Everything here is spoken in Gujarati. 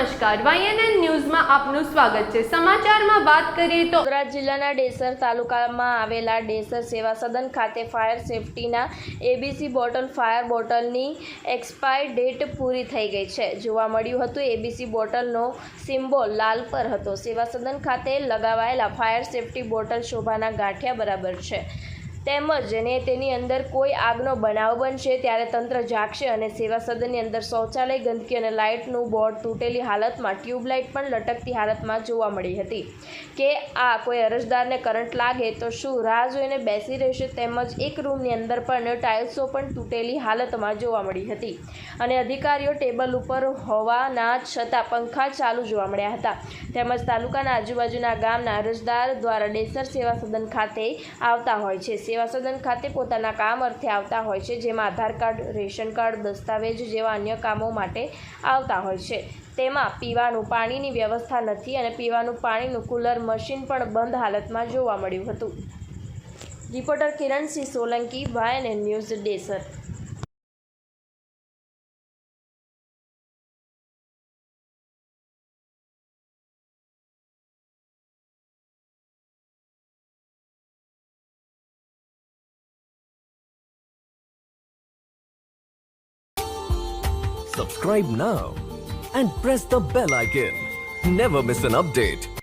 નમસ્કાર, YNN ન્યૂઝમાં આપનું સ્વાગત છે। સમાચારમાં વાત કરીએ તો વડોદરા જિલ્લાના ડેસર તાલુકામાં આવેલા ડેસર સેવા સદન ખાતે ફાયર સેફટીના એબીસી બોટલ ફાયર બોટલની એક્સપાયર ડેટ પૂરી થઈ ગઈ છે જોવા મળ્યું હતું। એબીસી બોટલનો સિમ્બોલ લાલ પર હતો। સેવા સદન ખાતે લગાવાયેલા ફાયર સેફટી બોટલ શોભાના ગાંઠિયા બરાબર છે તેમજ તેની અંદર કોઈ આગનો બનાવ બનશે ત્યારે તંત્ર જાગશે અને સેવા સદનની અંદર શૌચાલય ગંદકી અને લાઇટનું બોર્ડ તૂટેલી હાલતમાં ટ્યુબલાઇટ પણ લટકતી હાલતમાં જોવા મળી હતી કે આ કોઈ અરજદારને કરંટ લાગે તો શું રાહ જોઈને બેસી રહેશે। તેમજ એક રૂમની અંદર પણ ટાઇલ્સો પણ તૂટેલી હાલતમાં જોવા મળી હતી અને અધિકારીઓ ટેબલ ઉપર હોવાના છતાં પંખા ચાલુ જોવા મળ્યા હતા। તેમજ તાલુકાના આજુબાજુના ગામના અરજદાર દ્વારા ડેસર સેવા સદન ખાતે આવતા હોય છે। સેવા સદન ખાતે પોતાના કામ અર્થે આવતા હોય છે જેમાં આધાર કાર્ડ, રેશન કાર્ડ, દસ્તાવેજ જેવા અન્ય કામો માટે આવતા હોય છે। તેમાં પીવાનું પાણીની વ્યવસ્થા નથી અને પીવાનું પાણીનું કુલર મશીન પણ બંધ હાલતમાં જોવા મળ્યું હતું। Reporter Kiransinh Solanki, YNN news, Desar. Subscribe now and press the bell icon. Never miss an update.